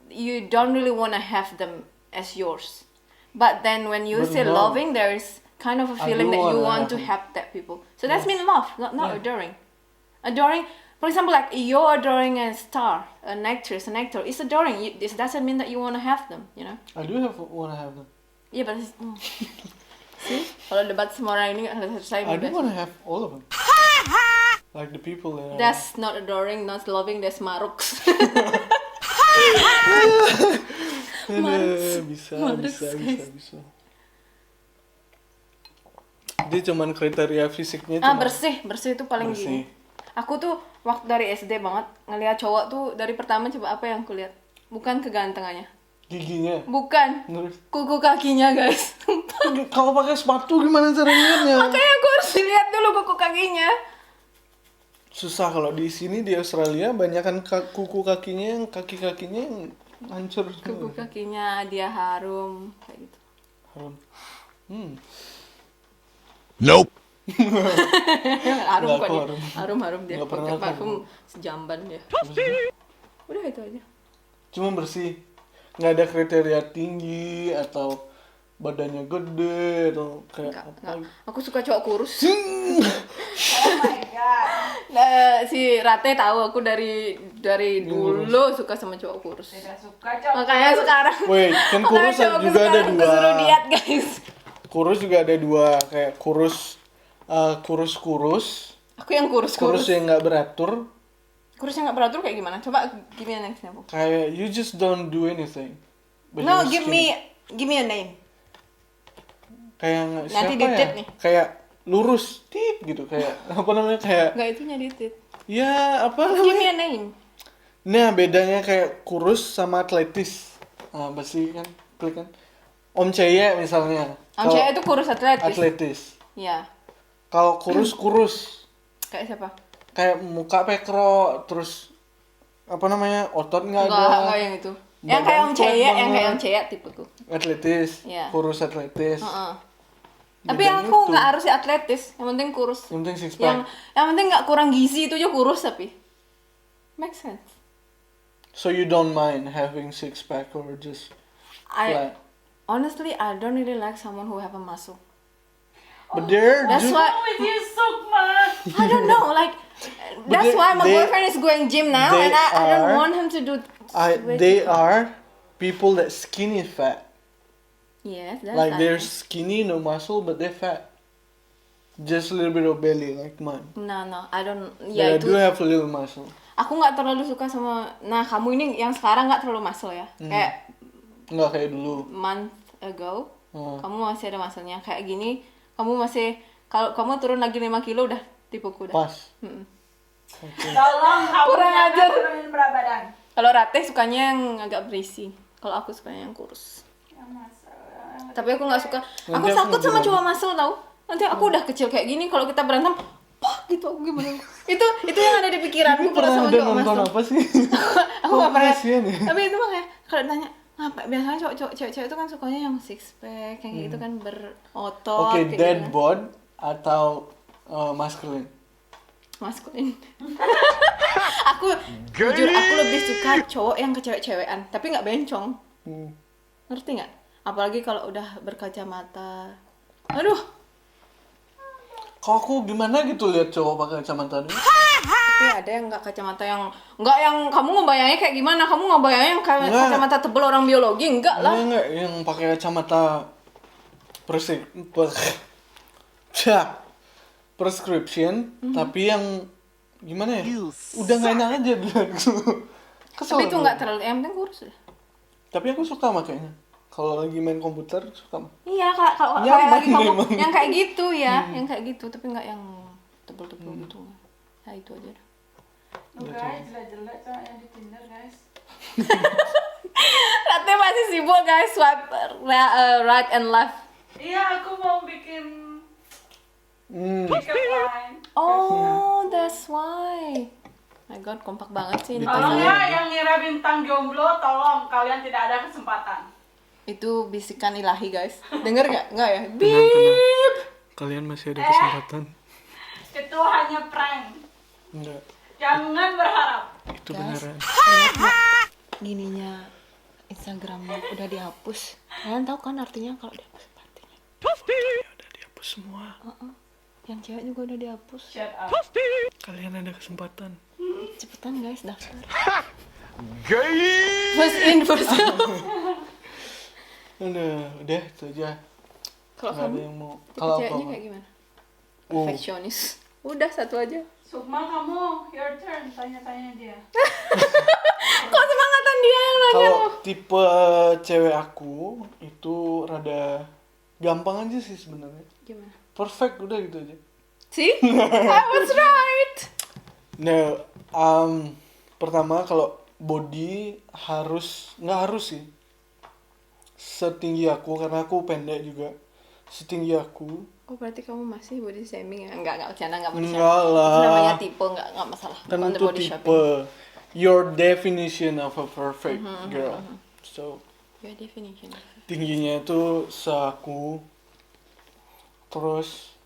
you don't really want to have them as yours. But then when you But say no. loving, there is kind of a I feeling do that you wanna want to have have that people. So that's mean love, not Yeah. adoring. Adoring, for example, like you're adoring a star, an actress, an actor. It's adoring. This doesn't mean that you want to have them. You know? I do wanna have them. Yeah, but see, kalau debat semua orang ini nggak selesai. I do bebas. wanna have all of them. Like the people that That's not adoring, not loving. That's maruks. Bisa. Dia cuman kriteria fisiknya cuma bersih itu paling bersih. gini. Aku tuh waktu dari SD banget ngelihat cowok tuh dari pertama coba apa yang aku lihat? Bukan kegantengannya. Giginya. Bukan. Terus, Kuku kakinya, guys. kalau pakai sepatu gimana cara lihatnya? Makanya aku harus lihat dulu kuku kakinya. Susah kalau di sini di Australia banyakan kuku kakinya yang kaki-kakinya yang hancur. Kuku kakinya dia harum kayak gitu. Harum. Nope. Harum Nggak, kok aku dia. Harum dia. Nggak pernah Pakai aku parfum sejamban dia. Udah itu aja. Cuma bersih. Nggak ada kriteria tinggi atau badannya gede atau kayak Enggak. apa. Aku suka cowok kurus. Oh my god. Nah, si Rate tahu aku dari dulu suka sama cowok kurus. Tidak suka cowok. Makanya sekarang Wait, kan kurus makanya cowokku juga ada sekarang dua. kesuruh diet, guys. Kurus juga ada dua, kayak kurus Aku yang kurus yang nggak beratur, Kurusnya nggak beratur kayak gimana? Coba give me an example. kayak you just don't do anything. But No, you're skinny. give me a name. Kayak Nanti siapa ditit ya? nih. Kayak lurus, tit gitu, kayak apa namanya, kayak Nggak, itu nyeditit. ya apa Give me namanya? a name. Nah, bedanya kayak kurus sama atletis. Nah, pasti kan, klik kan. Om Ceye misalnya. Om Ceye itu kurus atletis. Atletis. Iya. Kalau kurus, Kayak siapa? kayak muka pekro, terus apa namanya, otot nggak ada. Enggak yang itu. Badan Yang kayak Om kuat Ceye, yang banget. kayak Om Ceye tipeku. Atletis, Iya. kurus atletis. Heeh. Tapi Bedanya aku itu. nggak harus atletis, yang penting kurus. Yang penting six pack. Yang penting nggak kurang gizi itu aja kurus tapi. Make sense. So you don't mind having six pack or just flat? Honestly, I don't really like someone who have a muscle. But they're That's why With you, Sukma. I don't know. Like that's why my boyfriend is going gym now, they and I don't are- want him to do. they are people that skinny fat. Yes, that's Like they're nice. skinny, no muscle, but they're fat. Just a little bit of belly, like mine. No, I don't. But Yeah, I do have a little muscle. aku nggak terlalu suka sama, nah kamu ini yang sekarang nggak terlalu muscle ya, kayak Nggak kayak dulu. month ago, Hmm. kamu masih ada muscle-nya kayak gini, kamu masih, kalau kamu turun lagi 5 kilo udah tipuku udah. Pas. Tolong kamu Kurang jangan ajar. turunin berat badan. Kalau Ratih sukanya yang agak berisi, kalau aku sukanya yang kurus. Yang masalah. Tapi aku nggak suka, aku Nanti aku takut sama bilang. cowok muscle tau. Nanti aku udah kecil kayak gini, kalau kita berantem, pak gitu aku gimana? itu yang ada di pikiranku kalau Pernah sama ada cowok nonton muscle. apa sih? Aku nggak pernah. Kasihan ya. Tapi itu makanya kalau ditanya ngapa, biasanya cewek-cewek itu kan sukanya yang six pack, yang kayak gitu kan berotot. Oke, kayak dead gitu kan. bod atau masculine? Maskulin. Aku jujur aku lebih suka cowok yang kecewek-cewekan, tapi nggak bencong. Ngerti nggak? Apalagi kalau udah berkacamata. Aduh, Kok aku gimana gitu lihat cowok pakai kacamata dulu? tapi ada yang nggak kacamata yang kamu ngebayangnya kayak gimana? Kamu ngebayangnya yang Nggak. kacamata tebel orang biologi? Enggak lah. Enggak, yang pakai kacamata prescription, tapi yang gimana ya? You Udah nggak enak aja bilang. Kesel. Tapi itu aku. nggak terlalu, yang penting kurus deh. Tapi aku suka makanya. Kalau lagi main komputer suka. Iya, kalau Nyaman kayak lagi kamu memang. yang kayak gitu ya, yang kayak gitu, tapi nggak yang tebel-tebel gitu. Ya itu aja. Loh guys, jelek-jelek cowok yang di Tinder guys. Rate masih sibuk guys, swipe right and left. Iya, aku mau bikin pick up line. Oh, that's why. My God, kompak banget sih ini. Tolong pasangan. ya, yang ngira bintang jomblo, tolong kalian tidak ada kesempatan. Itu bisikan ilahi guys. Dengar nggak? Nggak ya? Tenang, Beep. tenang. Kalian masih ada kesempatan. Itu hanya prank. Enggak, Jangan berharap. itu Guys. beneran. Lihat nggak? Gininya Instagramnya udah dihapus. Kalian tahu kan artinya kalau dihapus apa artinya? Ya udah dihapus semua. Yang cewek juga udah dihapus. Shut up. Kalian ada kesempatan. Cepetan guys daftar. Gay! First in first out. Udah itu aja. Kalau Nggak ada kamu yang mau. tipe Kalau ceweknya apa? kayak gimana? Oh, Perfeksionis. Udah satu aja. Sukma, kamu your turn, tanya-tanya dia. Kok semangatan dia yang nanya? kalau tipe cewek aku itu rada gampang aja sih sebenarnya. Gimana? Perfect udah gitu aja. See? I was right. Nah, pertama kalau body nggak harus sih setinggi aku karena aku pendek juga. Setinggi aku Oh berarti kamu masih body shaming ya? Enggak bercanda, enggak body Enggak shaming. lah. Itu namanya tipe, enggak masalah. kan Bukan itu body tipe shaming. your definition of a perfect girl. So Your definition. tingginya itu seaku, terus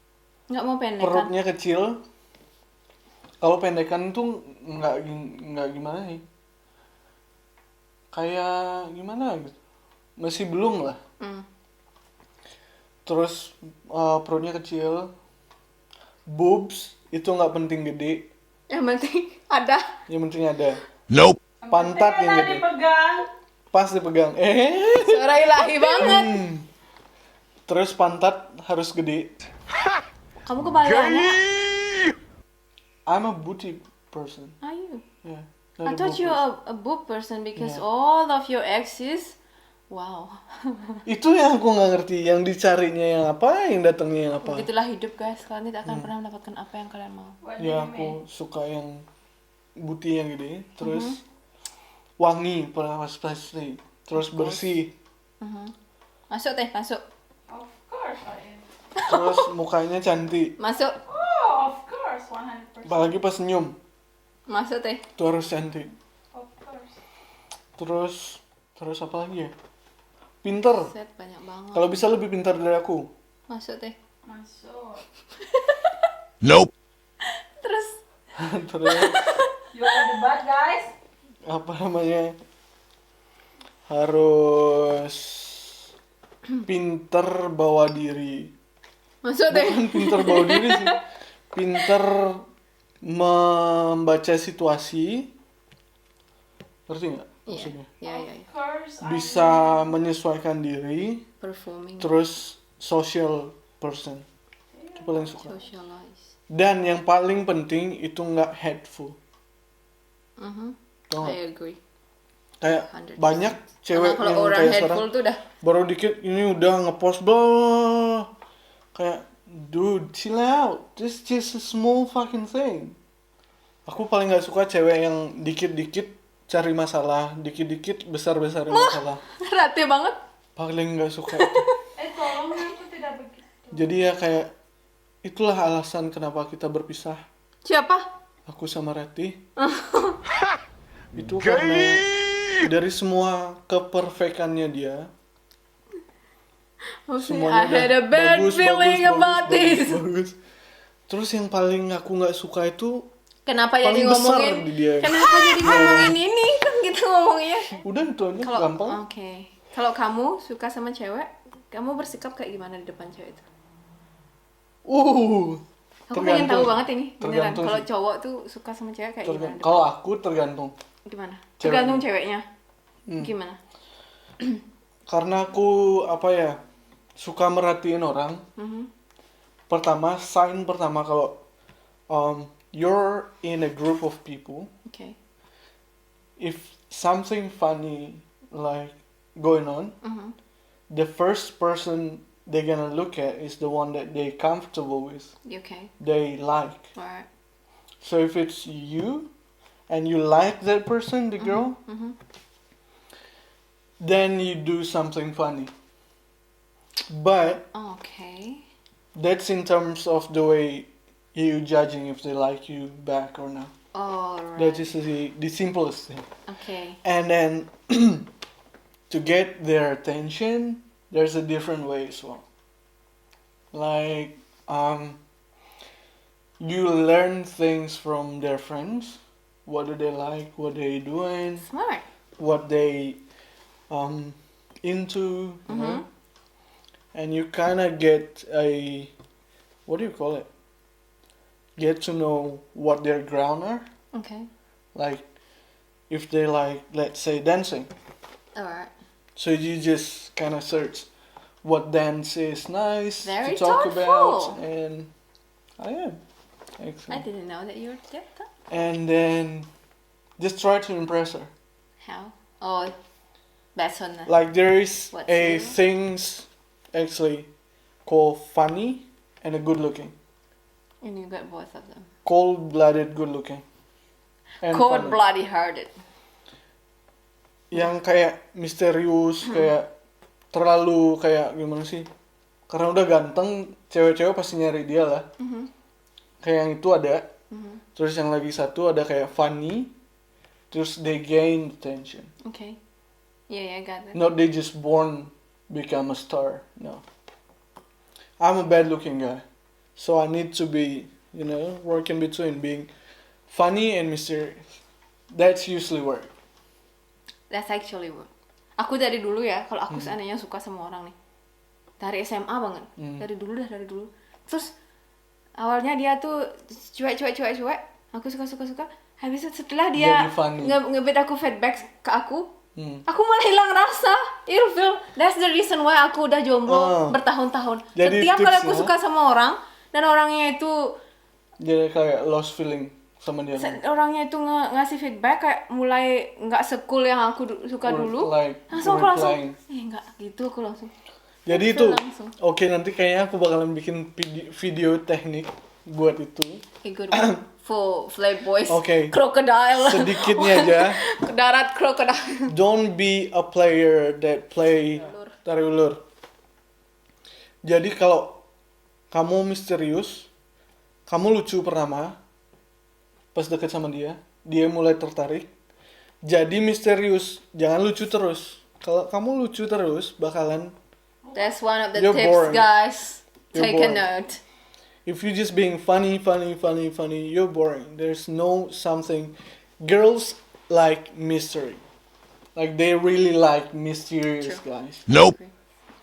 Enggak mau pendek kan? perutnya kecil. Kalau pendekan tuh nggak gimana sih? Kayak gimana gitu? Masih belum lah. Terus perutnya kecil. Boobs itu nggak penting gede, Yang penting ada. yang penting ada. Nope. Pantat yang tadi gede. pegang. Pas dipegang. Suara ilahi banget. Terus pantat harus gede. Kamu kebalikannya. I'm a booty person. Are you? Yeah. I thought you're a boob person because Yeah. all of your exes, wow. Itu yang aku nggak ngerti. Yang dicarinya yang apa, yang datangnya yang apa. Begitulah hidup guys. Kalian tidak akan pernah mendapatkan apa yang kalian mau. What do Ya you mean? aku suka yang booty yang gede. Terus wangi pasti. Terus bersih. Masuk teh, masuk. Of course I am. Terus mukanya cantik. Masuk. Oh, of course, 100%. Apalagi pas senyum. Masuk teh. Itu harus cantik. Of course. Terus apa lagi ya? Pinter. Set banyak banget. Kalau bisa lebih pintar dari aku. Masuk teh. Masuk. Nope. Terus Terus You are the bad guys. apa namanya? Harus pinter bawa diri. masuk teh. Bukan pinter bawa diri sih. Pinter membaca situasi. Ngerti nggak Iya. maksudnya? Iya, iya, iya. Of course I Bisa menyesuaikan diri. Performing. Terus social person. Itu paling suka. Socialize. Dan yang paling penting itu nggak hateful. Tau nggak? I agree. Kayak 100%. banyak cewek Kalau yang orang kayak hateful sekarang tuh udah baru dikit ini udah ngepost blah, kayak dude chill out, this just a small fucking thing. Aku paling nggak suka cewek yang dikit-dikit cari masalah, dikit-dikit besar-besarin masalah. rate banget. Paling nggak suka itu. Tolong aku tidak begitu. Jadi ya kayak itulah alasan kenapa kita berpisah. Siapa? Aku sama Rati. Itu karena dari semua keperfekannya dia, I semuanya had udah a bad feeling about this. bagus. Terus yang paling aku nggak suka itu Kenapa jadi paling besar ngomongin? di dia. Kenapa jadi ngomongin ini? Kan kita ngomongnya. Udah itu aja Kalau gampang. Oke. Kalau kamu suka sama cewek, kamu bersikap kayak gimana di depan cewek itu? Aku pengen tahu banget ini, beneran. Tergantung Kalau sih. cowok tuh suka sama cewek kayak gimana? Kalau aku tergantung. Gimana? Ceweknya. Tergantung ceweknya. Gimana? Karena aku apa ya suka merhatiin orang. Pertama, sign pertama kalau you're in a group of people, Oke. if something funny like going on, the first person they're gonna look at is the one that they comfortable with, Oke. they like. Alright. So if it's you and you like that person, the girl, then you do something funny. But Oke. that's in terms of the way you judging if they like you back or not. Alright. That is the simplest thing. Oke. And then to get their attention, there's a different way as well. Like you learn things from their friends. What do they like? What they doing? Smart. What they into? You know? And you kind of get a, what do you call it? Get to know what their ground are. Oke. Like if they like, let's say, dancing. Alright. So you just kind of search what dance is nice Very to talk thoughtful. about, and I am I excellent. didn't know that you were that. And then just try to impress her. How? Oh, based on Like there is What's a new? things actually called funny and a good looking. and you got both of them. Cold-blooded good looking. And Cold funny. bloody hearted. Yang kayak misterius, kayak terlalu kayak gimana sih? Karena udah ganteng, cewek-cewek pasti nyari dia lah. Kayak yang itu ada. Terus yang lagi satu ada kayak funny. Terus they gain attention. Okay. Yeah, I got it. Not they just born become a star. No. I'm a bad looking guy. So I need to be, you know, working between being funny and mysterious. That's usually work. That's actually what. Aku dari dulu ya, kalau aku seandainya suka sama orang nih. Dari SMA banget. Dari dulu. Terus awalnya dia tuh cuek. Aku suka. Habis itu setelah dia Jadi funny. ngebet aku feedback ke aku malah hilang rasa. Ilfil. That's the reason why aku udah jomblo bertahun-tahun. Jadi Setiap kali aku tipsnya- suka sama orang dan orangnya itu Jadi kayak lost feeling sama dia. orangnya itu ngasih feedback kayak mulai nggak sekul yang aku suka Or dulu. like Langsung aku langsung replying. nggak gitu aku langsung. Jadi Langsung, itu, langsung. oke nanti kayaknya aku bakalan bikin video teknik buat itu. A good one. Full flat boys. Oke. Crocodile. Sedikitnya aja. Darat crocodile. Don't be a player that play tarik ulur. Jadi kalau kamu misterius, kamu lucu pertama, pas deket sama dia mulai tertarik. Jadi misterius, jangan lucu terus. Kalau kamu lucu terus, bakalan That's one of the You're tips, boring. guys. You're Take boring. a note. if you just being funny, you're boring. There's no something. Girls like mystery. Like they really like mysterious guys. Nope.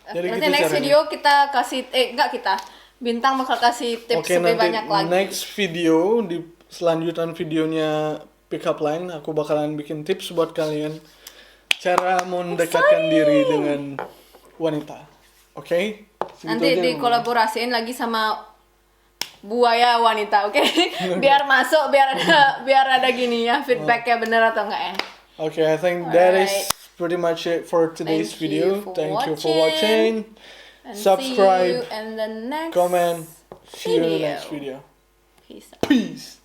Jadi Nanti gitu next caranya. video kita kasih enggak kita. Bintang bakal kasih tips Oke, lebih nanti banyak lagi. next video di selanjutan videonya pick up line aku bakalan bikin tips buat kalian cara mendekatkan diri dengan wanita. Oke? Segitu Nanti aja, dikolaborasiin lagi sama buaya wanita, oke? Biar masuk, biar ada gini ya feedbacknya bener atau enggak ya. Okay, I think that is Alright. pretty much it for today's Thank video. you for Thank you for watching. watching. And Subscribe, see you in the next comment. See you in the video. next video. Peace out. Peace.